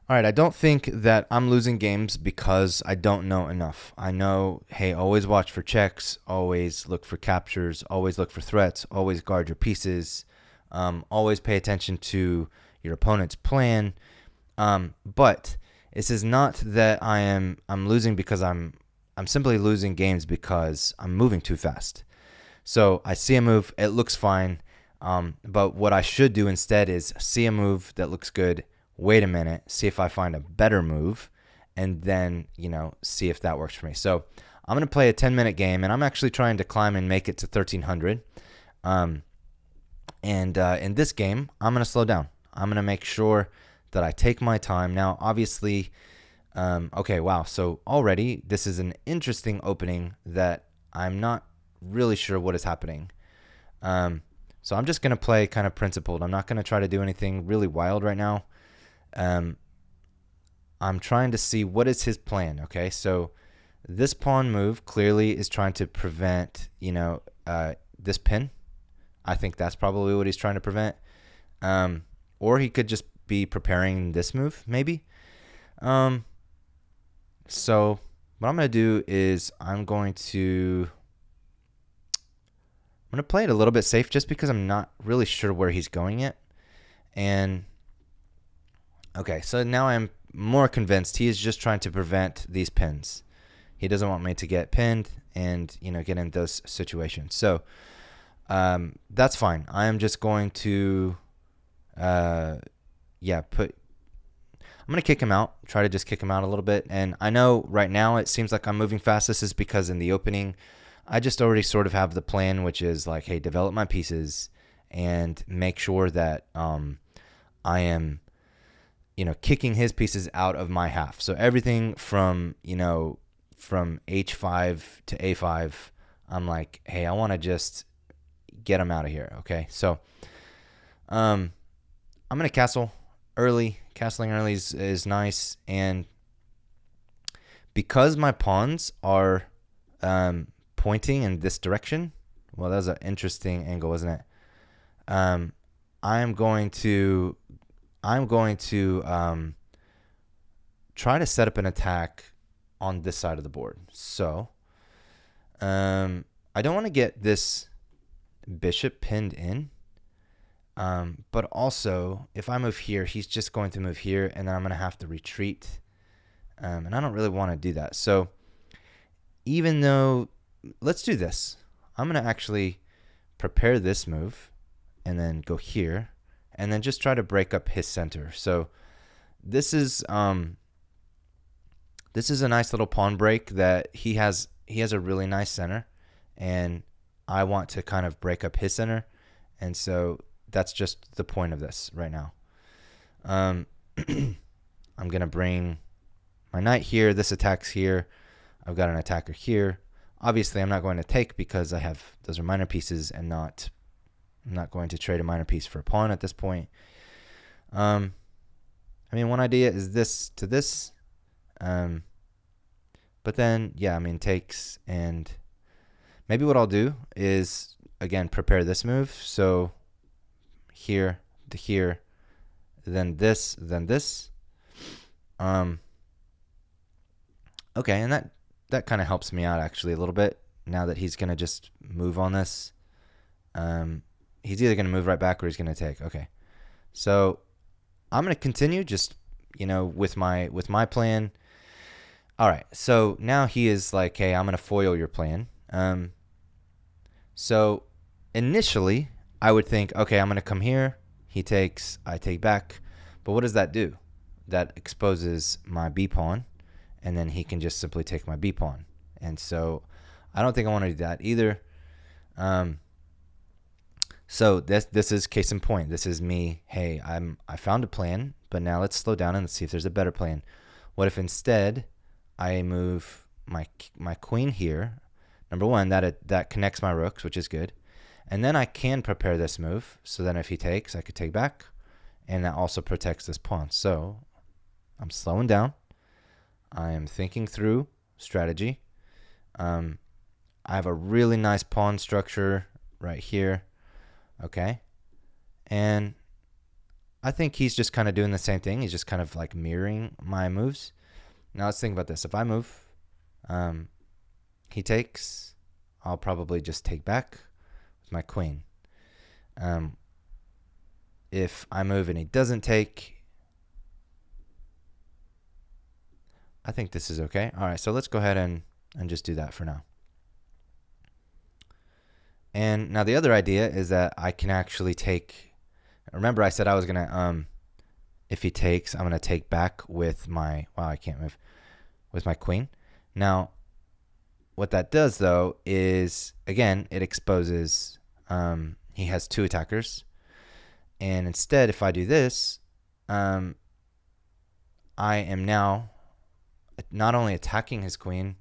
All right, I don't think that I'm losing games because I don't know enough. I know, hey, always watch for checks, always look for captures, always look for threats, always guard your pieces, always pay attention to your opponent's plan. But this is not that I'm losing because I'm simply losing games because I'm moving too fast. So I see a move, it looks fine. But what I should do instead is see a move that looks good, wait a minute, see if I find a better move, and then, see if that works for me. So I'm going to play a 10-minute game, and I'm actually trying to climb and make it to 1300. And in this game, I'm going to slow down. I'm going to make sure that I take my time. Now, obviously, okay, wow. So already this is an interesting opening that I'm not really sure what is happening. So I'm just going to play kind of principled. I'm not going to try to do anything really wild right now. I'm trying to see what is his plan. Okay, so this pawn move clearly is trying to prevent, this pin. I think that's probably what he's trying to prevent. Or he could just be preparing this move, maybe. So what I'm going to do is I'm going to play it a little bit safe just because I'm not really sure where he's going yet. And okay, so now I'm more convinced he is just trying to prevent these pins. He doesn't want me to get pinned and, get in those situations. So that's fine. I am just going to, I'm going to kick him out, try to just kick him out a little bit. And I know right now it seems like I'm moving fast. This is because in the opening, I just already sort of have the plan, which is like, hey, develop my pieces and make sure that I am, kicking his pieces out of my half. So everything from, from h5 to a5, I'm like, hey, I want to just get him out of here. Okay, so I'm going to castle early. Castling early is nice. And because my pawns are pointing in this direction, well, that was an interesting angle, wasn't it? I'm going to try to set up an attack on this side of the board. So I don't want to get this bishop pinned in. But also, if I move here, he's just going to move here, and then I'm going to have to retreat. And I don't really want to do that. So even though, let's do this. I'm going to actually prepare this move and then go here and then just try to break up his center. So this is a nice little pawn break that he has a really nice center, and I want to kind of break up his center. And so that's just the point of this right now. I'm going to bring my knight here. This attacks here. I've got an attacker here. Obviously, I'm not going to take because those are minor pieces, and I'm not going to trade a minor piece for a pawn at this point. One idea is this to this. But then, takes, and maybe what I'll do is, again, prepare this move. So here to here, then this, then this. Okay, and that kind of helps me out actually a little bit now that he's going to just move on this. He's either going to move right back or he's going to take. Okay, so I'm going to continue just, with my plan. All right, so now he is like, hey, I'm going to foil your plan. So initially, I would think, okay, I'm going to come here. He takes, I take back. But what does that do? That exposes my B pawn, and then he can just simply take my B pawn. And so I don't think I want to do that either. So this is case in point. This is me, hey, I found a plan, but now let's slow down and see if there's a better plan. What if instead I move my queen here? Number one, that connects my rooks, which is good. And then I can prepare this move, so then if he takes, I could take back, and that also protects this pawn. So I'm slowing down. I am thinking through strategy. I have a really nice pawn structure right here. Okay. And I think he's just kind of doing the same thing. He's just kind of like mirroring my moves. Now let's think about this. If I move, he takes, I'll probably just take back with my queen. If I move and he doesn't take, I think this is okay. All right, so let's go ahead and just do that for now. And now the other idea is that I can actually take, remember I said I was going to, if he takes, I'm going to take back with my, wow, I can't move, with my queen. Now, what that does, though, is, again, it exposes, he has 2 attackers. And instead, if I do this, I am now not only attacking his queen,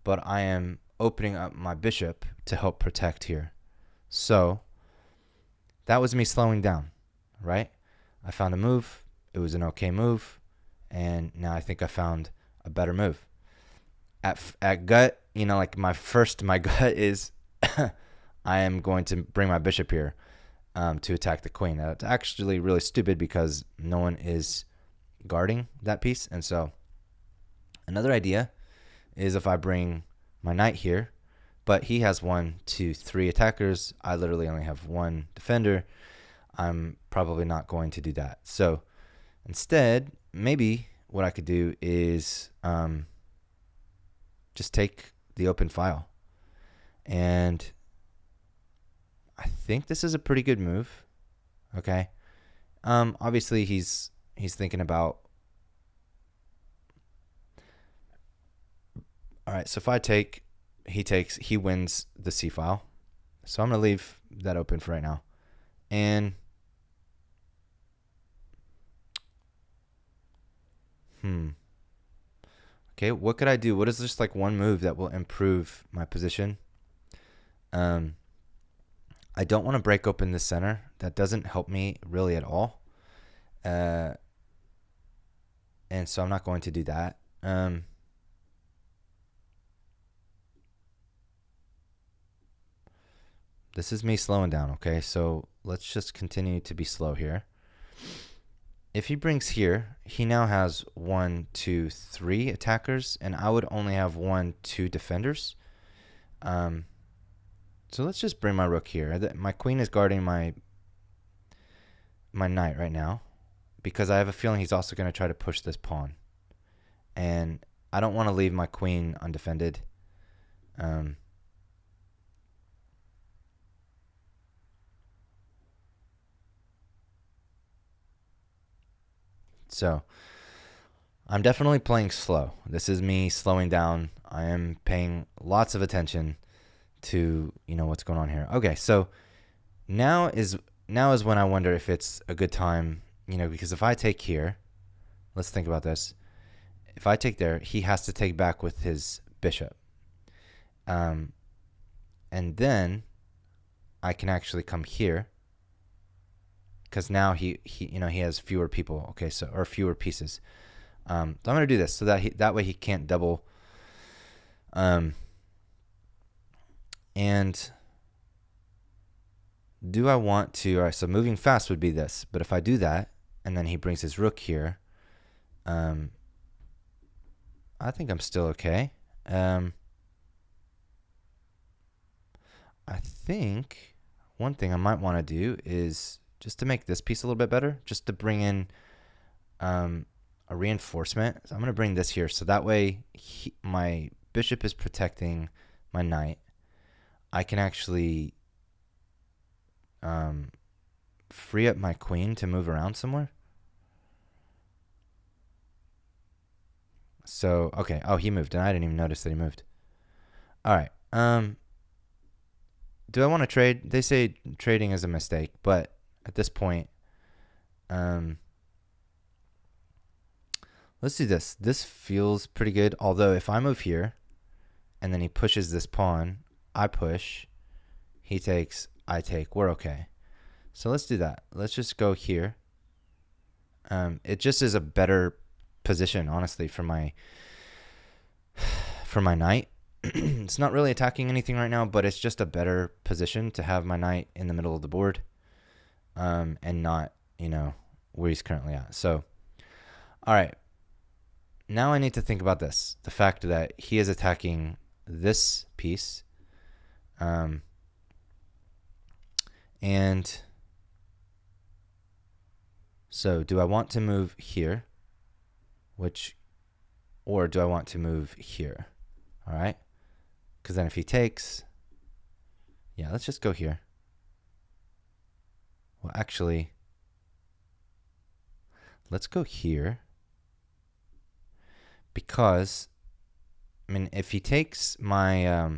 but I am opening up my bishop to help protect here. So that was me slowing down, right? I found a move. It was an okay move. And now I think I found a better move. At gut, you know, like my gut is I am going to bring my bishop here to attack the queen. That's actually really stupid because no one is guarding that piece. And so another idea is if I bring my knight here, but he has 1, 2, 3 attackers. I literally only have 1 defender. I'm probably not going to do that. So instead, maybe what I could do is just take the open file. And I think this is a pretty good move. Okay. Obviously he's thinking about, all right, so if I take, he takes, he wins the C file. So I'm going to leave that open for right now. And okay, what could I do? What is just like one move that will improve my position? I don't want to break open the center. That doesn't help me really at all. And so I'm not going to do that. This is me slowing down, okay? So let's just continue to be slow here. If he brings here, he now has 1, 2, 3 attackers, and I would only have 1, 2 defenders. So let's just bring my rook here. My queen is guarding my knight right now because I have a feeling he's also going to try to push this pawn. And I don't want to leave my queen undefended. So I'm definitely playing slow. This is me slowing down. I am paying lots of attention to, you know, what's going on here. Okay, so now is when I wonder if it's a good time, you know, because if I take here, let's think about this. If I take there, he has to take back with his bishop. And then I can actually come here because now he you know, he has fewer people. Okay, so, or fewer pieces. So I'm going to do this so that that way he can't double. And do I want to, all right, so moving fast would be this, but if I do that and then he brings his rook here, I think I'm still okay. I think one thing I might want to do is just to make this piece a little bit better, just to bring in a reinforcement. So I'm going to bring this here so that way my bishop is protecting my knight. I can actually free up my queen to move around somewhere. So, okay. Oh, he moved, and I didn't even notice that he moved. All right. Do I want to trade? They say trading is a mistake, but at this point, let's do this. This feels pretty good, although if I move here, and then he pushes this pawn, I push, he takes, I take, we're okay. So let's do that. Let's just go here. It just is a better position, honestly, for my knight. It's not really attacking anything right now, but it's just a better position to have my knight in the middle of the board, and not, you know, where he's currently at. So, all right. Now I need to think about this. The fact that he is attacking this piece. And so do I want to move here? Or do I want to move here? All right. Because then if he takes, yeah, let's just go here. Well, actually, let's go here. Because, I mean, if he takes my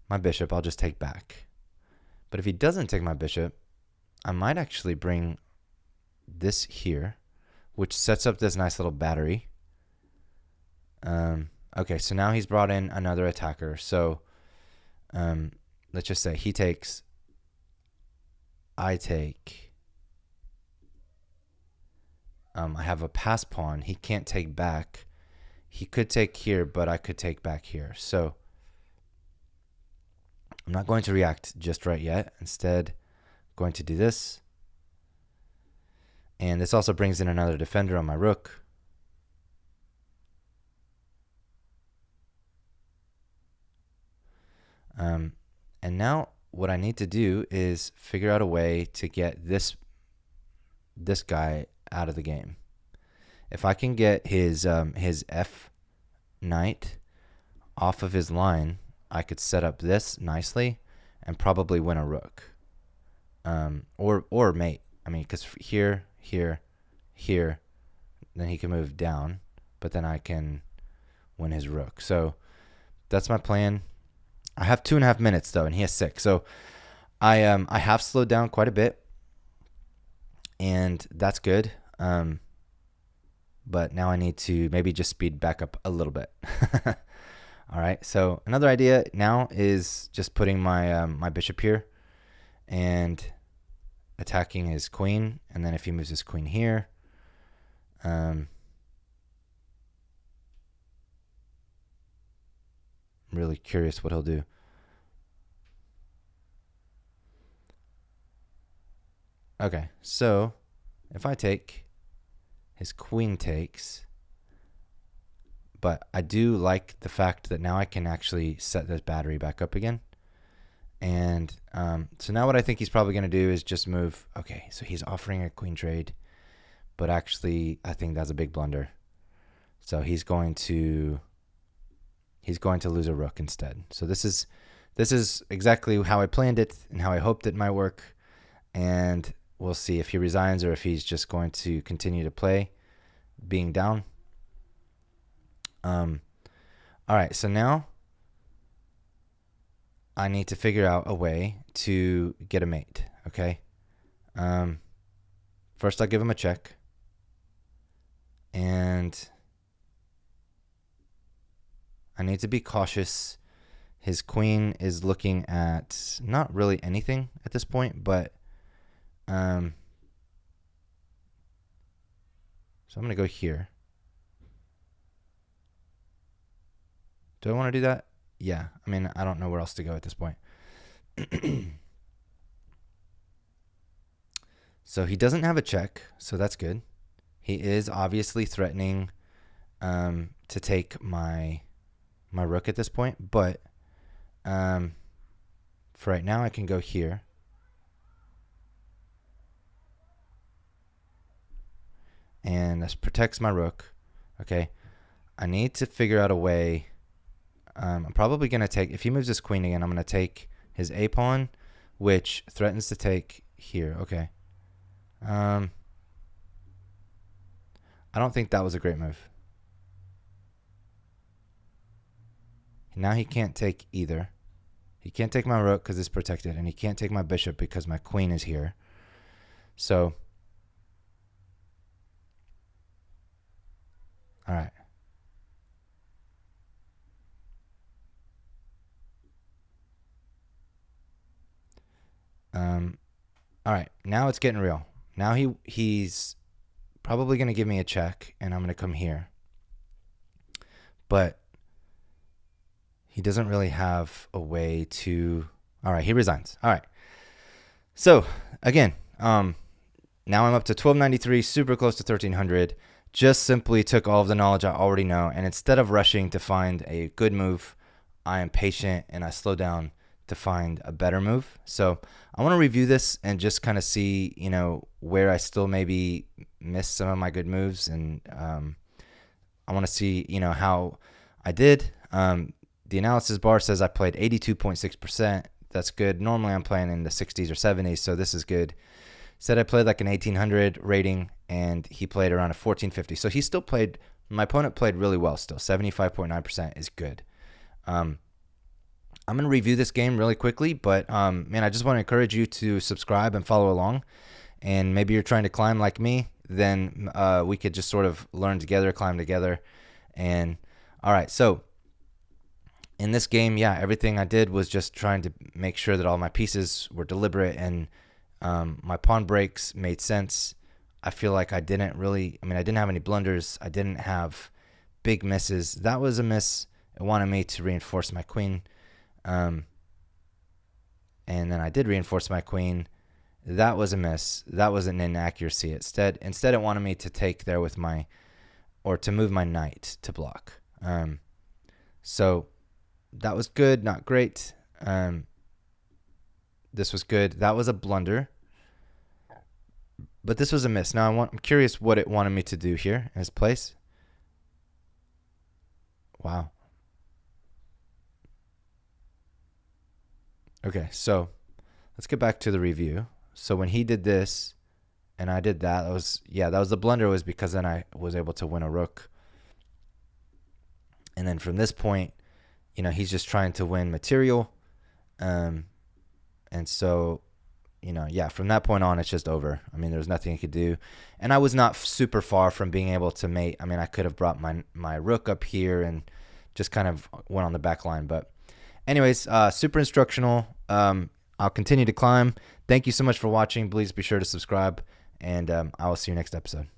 my bishop, I'll just take back. But if he doesn't take my bishop, I might actually bring this here, which sets up this nice little battery. Okay, so now he's brought in another attacker. So let's just say he takes, I take. I have a pass pawn. He can't take back. He could take here, but I could take back here. So I'm not going to react just right yet. Instead, I'm going to do this. And this also brings in another defender on my rook. And now what I need to do is figure out a way to get this guy out of the game. If I can get his F knight off of his line, I could set up this nicely and probably win a rook. Or mate. I mean, because here, then he can move down, but then I can win his rook. So that's my plan. I have 2.5 minutes though, and he has 6. So I have slowed down quite a bit, and that's good. But now I need to maybe just speed back up a little bit. All right. So another idea now is just putting my my bishop here and attacking his queen, and then if he moves his queen here, I'm really curious what he'll do. Okay, so if I take, his queen takes, but I do like the fact that now I can actually set this battery back up again. And so now what I think he's probably going to do is just move. Okay, so he's offering a queen trade, but actually I think that's a big blunder. So he's going to lose a rook instead. So this is exactly how I planned it and how I hoped it might work. And we'll see if he resigns or if he's just going to continue to play being down. All right, so now I need to figure out a way to get a mate, okay? First I'll give him a check. And I need to be cautious. His queen is looking at not really anything at this point, but so I'm going to go here. Do I want to do that? Yeah. I mean, I don't know where else to go at this point. So he doesn't have a check, so that's good. He is obviously threatening to take my rook at this point, but for right now I can go here. And this protects my rook. Okay. I need to figure out a way. I'm probably going to take, if he moves his queen again, I'm going to take his A pawn, which threatens to take here. Okay. I don't think that was a great move. Now he can't take either. He can't take my rook because it's protected, and he can't take my bishop because my queen is here. So, all right. All right, now it's getting real. Now he's probably going to give me a check, and I'm going to come here. But he doesn't really have a way to... All right, he resigns. All right. So, again, Now I'm up to 1293, super close to 1300. Just simply took all of the knowledge I already know, and instead of rushing to find a good move, I am patient and I slow down to find a better move. So I want to review this and just kind of see, where I still maybe missed some of my good moves, and I want to see, how I did. The analysis bar says I played 82.6%. That's good. Normally I'm playing in the 60s or 70s, so this is good. Said I played like an 1800 rating, and he played around a 1450. So he still played, my opponent played really well still. 75.9% is good. I'm going to review this game really quickly, but man, I just want to encourage you to subscribe and follow along. And maybe you're trying to climb like me, then we could just sort of learn together, climb together. And all right, so in this game, yeah, everything I did was just trying to make sure that all my pieces were deliberate, and my pawn breaks made sense. I feel like I didn't have any blunders. I didn't have big misses. That was a miss. It wanted me to reinforce my queen. And then I did reinforce my queen. That was a miss. That was an inaccuracy. Instead it wanted me to take there with to move my knight to block. So that was good, not great. This was good. That was a blunder. But this was a miss. Now I'm curious what it wanted me to do here in its place. Wow. Okay, so let's get back to the review. So when he did this and I did that, that was the blunder, was because then I was able to win a rook. And then from this point, he's just trying to win material. And so, from that point on, it's just over. There's nothing he could do. And I was not super far from being able to mate. I could have brought my rook up here and just kind of went on the back line. But anyways, super instructional. I'll continue to climb. Thank you so much for watching. Please be sure to subscribe, and I will see you next episode.